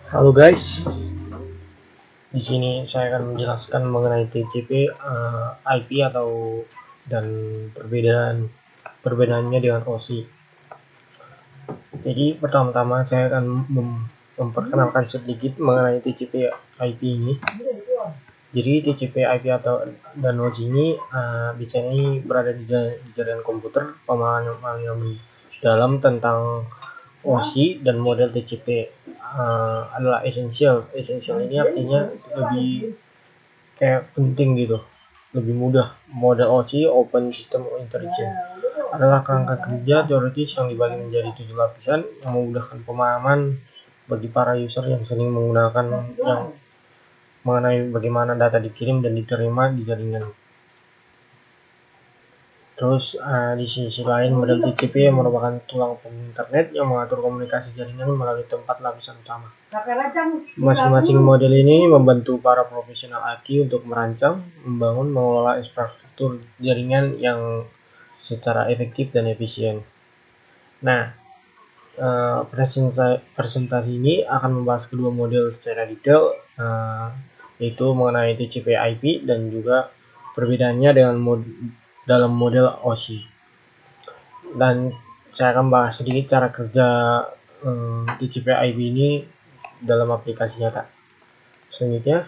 Halo guys, di sini saya akan menjelaskan mengenai TCP, IP dan perbedaannya dengan OSI. Jadi pertama-tama saya akan memperkenalkan sedikit mengenai TCP IP ini. Jadi TCP IP dan OSI ini biasanya berada di jaringan komputer. Pemahaman yang dalam tentang OSI dan model TCP adalah esensial. Esensial ini artinya lebih kayak penting gitu, lebih mudah. Model OSI Open System Intelligence adalah kerangka kerja teoritis yang dibagi menjadi 7 lapisan yang memudahkan pemahaman bagi para user yang sering menggunakan yang mengenai bagaimana data dikirim dan diterima di jaringan. Terus di sisi lain model TCP yang merupakan tulang punggung internet yang mengatur komunikasi jaringan melalui 4 lapisan utama. Masing-masing model ini membantu para profesional IT untuk merancang, membangun, mengelola infrastruktur jaringan yang secara efektif dan efisien. Nah, presentasi ini akan membahas kedua model secara detail, yaitu mengenai TCP/IP dan juga perbedaannya dengan dalam model OSI. Dan saya akan bahas sedikit cara kerja TCP/IP ini dalam aplikasi nyata. Selanjutnya,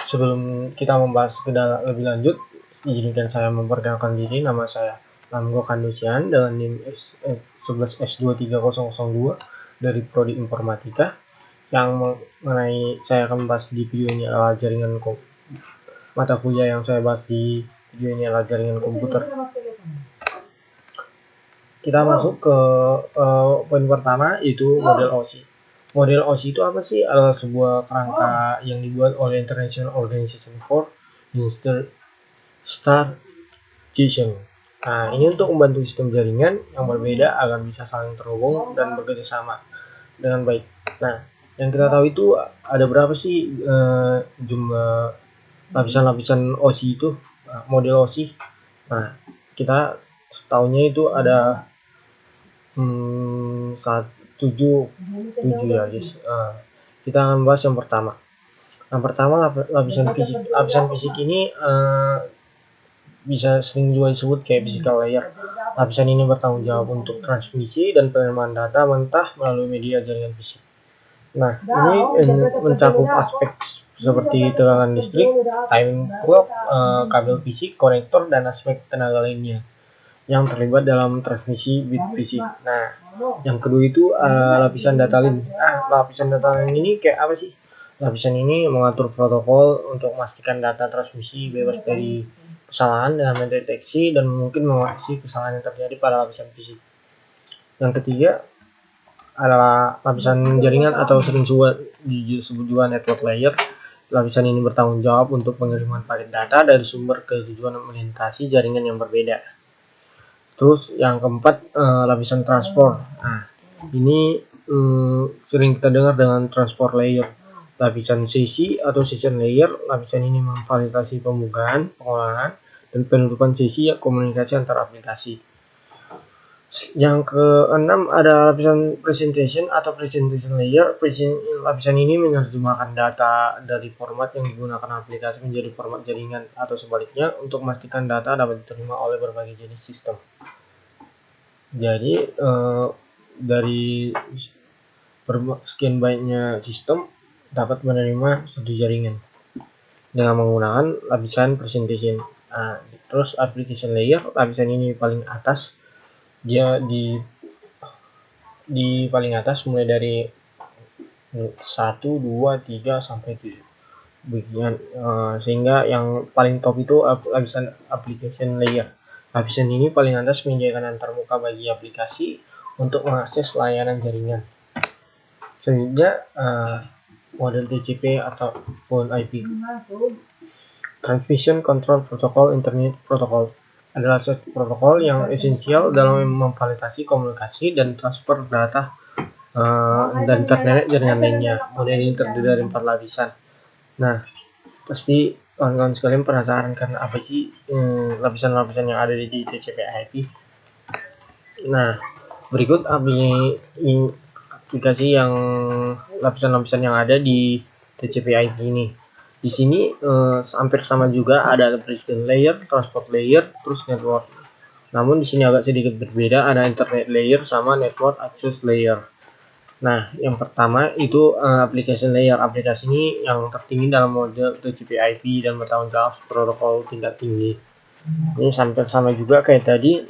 sebelum kita membahas lebih lanjut, izinkan saya memperkenalkan diri. Nama saya Lamgo Kandusian dengan NIM 11S23002 dari Prodi Informatika. Yang mengenai saya akan membahas di video ini adalah mata kuliah yang saya bahas di video ini adalah jaringan komputer. Kita masuk ke poin pertama, yaitu model OSI. Model OSI itu apa sih? Adalah sebuah kerangka yang dibuat oleh International Organization for Standardization. Nah, ini untuk membantu sistem jaringan yang berbeda agar bisa saling terhubung dan bekerja sama dengan baik. Nah, yang kita tahu itu ada berapa sih jumlah lapisan-lapisan OSI itu, model OSI. Nah, kita setahunya itu ada 7 ya guys. Kita akan bahas yang pertama. Yang pertama, lapisan fisik. Lapisan fisik ini bisa sering juga disebut kayak physical layer. Lapisan ini bertanggung jawab untuk transmisi dan penerimaan data mentah melalui media jaringan fisik. Nah, ini mencakup aspek seperti tegangan listrik, timing clock, kabel fisik, konektor, dan aspek tenaga lainnya yang terlibat dalam transmisi bit fisik. Nah, yang kedua itu lapisan data link. Lapisan data link ini kayak apa sih? Lapisan ini mengatur protokol untuk memastikan data transmisi bebas dari kesalahan dengan mendeteksi dan mungkin mengoreksi kesalahan yang terjadi pada lapisan fisik. Yang ketiga adalah lapisan jaringan atau sering disebut juga network layer. Lapisan ini bertanggung jawab untuk pengiriman paket data dari sumber ke tujuan melintasi jaringan yang berbeda. Terus yang keempat, lapisan transport. Nah, ini sering kita dengar dengan transport layer. Lapisan sesi atau session layer. Lapisan ini memfasilitasi pembukaan, pengolahan, dan penutupan sesi komunikasi antar aplikasi. Yang keenam ada lapisan presentation atau presentation layer. Lapisan ini menerjemahkan data dari format yang digunakan aplikasi menjadi format jaringan atau sebaliknya untuk memastikan data dapat diterima oleh berbagai jenis sistem. Jadi dari sekian banyaknya sistem dapat menerima satu jaringan dengan menggunakan lapisan presentation. Nah, terus application layer, lapisan ini paling atas, dia di paling atas mulai dari 1, 2, 3 sampai 7 bagian, sehingga yang paling top itu lapisan application layer. Lapisan ini paling atas menyediakan antarmuka bagi aplikasi untuk mengakses layanan jaringan. Selanjutnya model TCP ataupun IP. Transmission Control Protocol Internet Protocol adalah suatu protokol yang esensial dalam memfasilitasi komunikasi dan transfer data dan internet jaringan lainnya. Model ini terdiri dari 4 lapisan. Nah, pasti kawan-kawan sekalian penasaran karena apa sih lapisan-lapisan yang ada di TCP/IP. Nah, berikut aplikasi yang lapisan-lapisan yang ada di TCP/IP ini. Di sini hampir sama juga, ada application layer, transport layer, terus network. Namun di sini agak sedikit berbeda, ada internet layer sama network access layer. Nah, yang pertama itu application layer. Aplikasi ini yang tertinggi dalam model TCP/IP dan bertanggung jawab protokol tingkat tinggi. Ini hampir sama juga kayak tadi.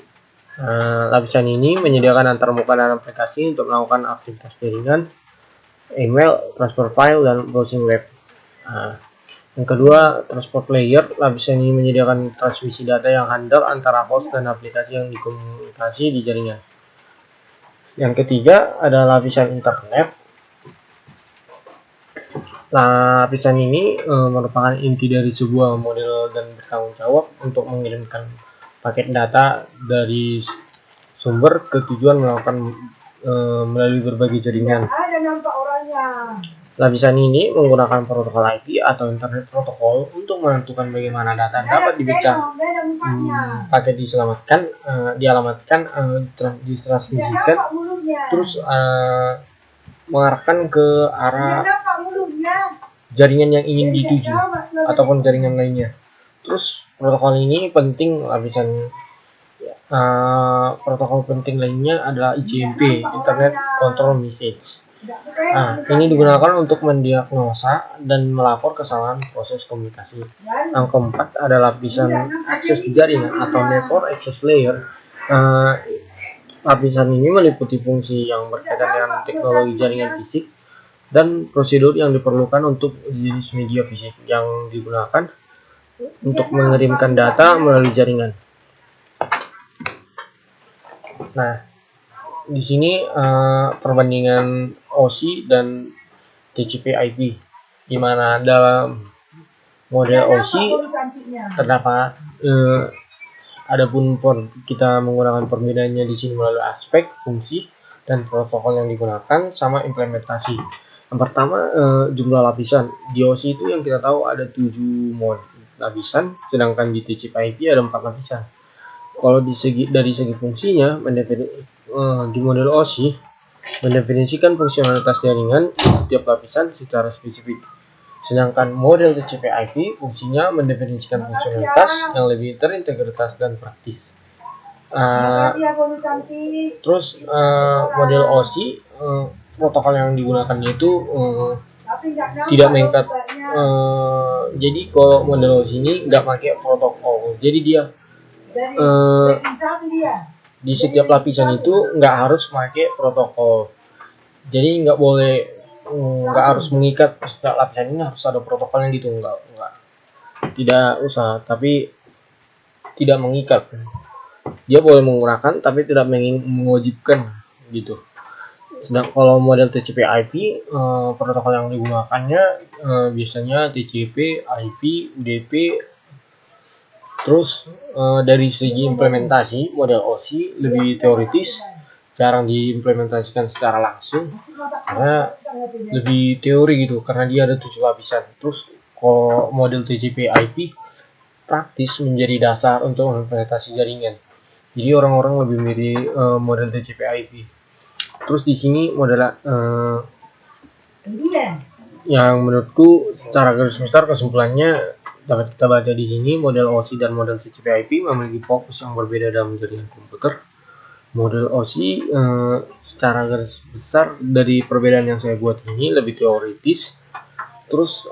Lapisan ini menyediakan antarmuka dan aplikasi untuk melakukan aktivitas jaringan, email, transfer file, dan browsing web. Yang kedua, transport layer. Lapisan ini menyediakan transmisi data yang handal antara host dan aplikasi yang dikomunikasi di jaringan. Yang ketiga ada lapisan internet. Lapisan ini merupakan inti dari sebuah model dan bertanggung jawab untuk mengirimkan paket data dari sumber ke tujuan melalui berbagai jaringan. Lapisan ini menggunakan protokol IP atau Internet Protocol untuk menentukan bagaimana data dapat dibaca, paket dialamatkan, ditransmisikan, terus mengarahkan ke arah jaringan yang ingin dituju ataupun jaringan lainnya. Terus protokol ini penting, protokol penting lainnya adalah ICMP, Internet Control Message. Ini digunakan untuk mendiagnosa dan melapor kesalahan proses komunikasi. Yang keempat adalah lapisan akses jaringan atau network access layer. Lapisan ini meliputi fungsi yang berkaitan dengan teknologi jaringan fisik dan prosedur yang diperlukan untuk jenis media fisik yang digunakan untuk mengirimkan data melalui jaringan. Nah, di sini perbandingan OSI dan TCP/IP, di mana dalam model OSI terdapat adapun kita menggunakan perbedaannya di sini melalui aspek, fungsi, dan protokol yang digunakan sama implementasi. Yang pertama jumlah lapisan. Di OSI itu yang kita tahu ada 7 lapisan, sedangkan di TCP/IP ada 4 lapisan. Kalau dari segi fungsinya, di model OSI mendefinisikan fungsionalitas jaringan setiap lapisan secara spesifik. Sedangkan model TCP/IP fungsinya mendefinisikan fungsionalitas yang lebih terintegritas dan praktis. Terus model OSI protokol yang digunakan itu tidak mengikat. Jadi kalau model OSI ini nggak pakai protokol. Jadi dia di setiap lapisan itu nggak harus pakai protokol. Jadi nggak harus mengikat setiap lapisan ini harus ada protokolnya gitu, tidak usah, tapi tidak mengikat. Dia boleh menggunakan tapi tidak mewajibkan gitu. Sedang kalau model TCP/IP protokol yang digunakannya biasanya TCP, IP, UDP. Terus dari segi implementasi, model OSI lebih teoritis, jarang diimplementasikan secara langsung karena lebih teori gitu, karena dia ada 7 lapisan. Terus kalau model TCP/IP praktis menjadi dasar untuk implementasi jaringan. Jadi orang-orang lebih milih model TCP/IP. Terus di sini model yang menurutku secara garis besar kesimpulannya dapat kita baca di sini, model OSI dan model TCP/IP memiliki fokus yang berbeda dalam jaringan komputer. Model OSI secara garis besar dari perbedaan yang saya buat ini lebih teoritis. Terus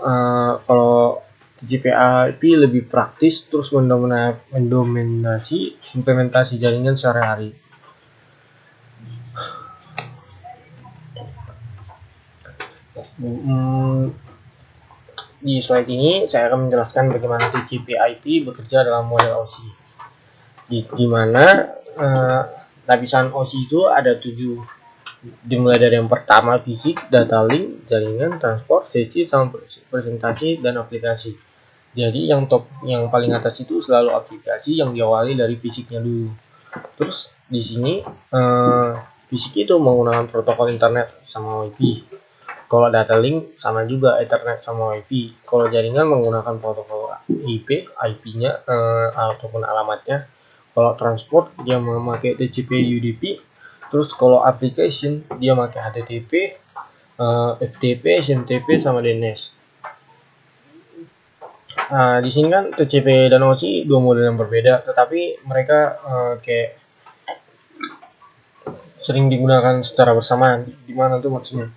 kalau TCP/IP lebih praktis, terus mendominasi implementasi jaringan sehari-hari. Di slide ini saya akan menjelaskan bagaimana TCP/IP bekerja dalam model OSI. Di mana lapisan OSI itu ada 7, dimulai dari yang pertama fisik, data link, jaringan, transport, sesi, sama presentasi dan aplikasi. Jadi yang paling atas itu selalu aplikasi yang diawali dari fisiknya dulu. Terus di sini fisik itu menggunakan protokol internet sama WiFi. Kalau data link sama juga Ethernet sama WiFi. Kalau jaringan menggunakan protokol IP-nya ataupun alamatnya. Kalau transport dia memakai TCP/UDP. Terus kalau application dia pakai HTTP, FTP, SMTP sama DNS. Nah, di sini kan TCP dan OSI dua model yang berbeda, tetapi mereka kayak sering digunakan secara bersamaan. Gimana tuh maksudnya?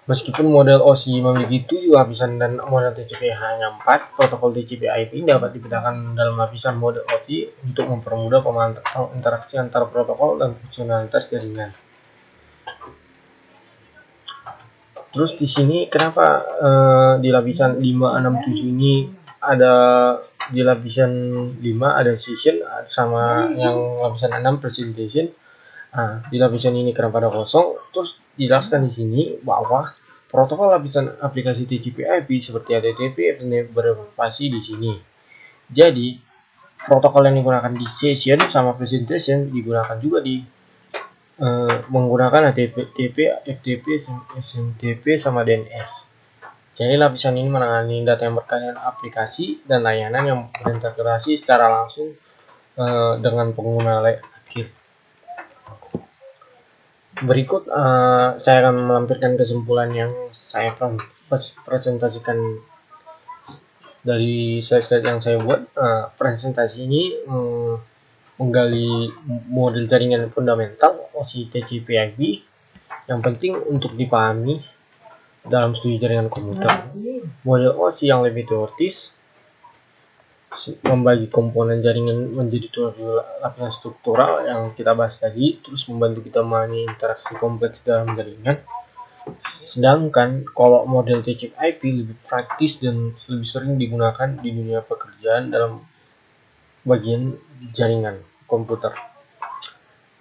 Meskipun model OSI memiliki 7 lapisan dan model TCP hanya 4, protokol TCP/IP dapat dibedakan dalam lapisan model OSI untuk mempermudah pemantauan interaksi antar protokol dan fungsionalitas jaringan. Terus di sini kenapa di lapisan 567 ini ada di lapisan 5 ada session sama yang lapisan 6 presentation. Nah, di lapisan ini kenapa ada kosong? Terus dijelaskan di sini bahwa protokol lapisan aplikasi TCP/IP seperti HTTP beroperasi di sini. Jadi, protokol yang digunakan di session sama presentation digunakan juga di menggunakan HTTP, FTP, SMTP sama DNS. Jadi lapisan ini menangani data yang berkaitan aplikasi dan layanan yang berintegrasi secara langsung dengan pengguna akhir. Berikut saya akan melampirkan kesimpulan yang saya presentasikan dari slide-slide yang saya buat. Presentasi ini menggali model jaringan fundamental OSI TCP/IP yang penting untuk dipahami dalam studi jaringan komputer. Model OSI yang lebih teoritis membagi komponen jaringan menjadi 7 lapisan struktural yang kita bahas tadi, terus membantu kita memahami interaksi kompleks dalam jaringan. Sedangkan kalau model TCP/IP lebih praktis dan lebih sering digunakan di dunia pekerjaan dalam bagian jaringan komputer.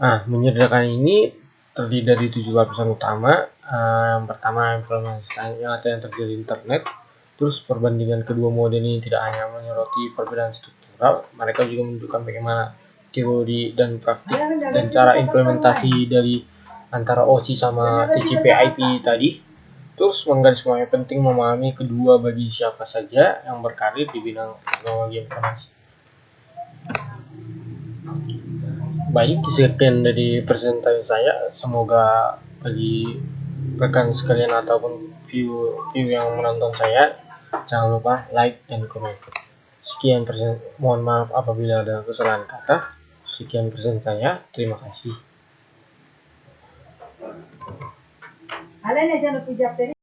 Nah, menyediakan ini terdiri dari 7 lapisan utama. Yang pertama implementasinya atau yang terjadi di internet. Terus perbandingan kedua model ini tidak hanya menyoroti perbedaan struktural, mereka juga menunjukkan bagaimana teori dan praktik dan cara implementasi dari antara OSI sama TCP/IP tadi. Terus menggarisbawahi penting memahami kedua bagi siapa saja yang berkarir di bidang teknologi informasi. Baik, sekian dari presentasi saya. Semoga bagi rekan sekalian ataupun view yang menonton saya, jangan lupa like dan komen. Sekian mohon maaf apabila ada kesalahan kata. Sekian presentasi saya. Terima kasih.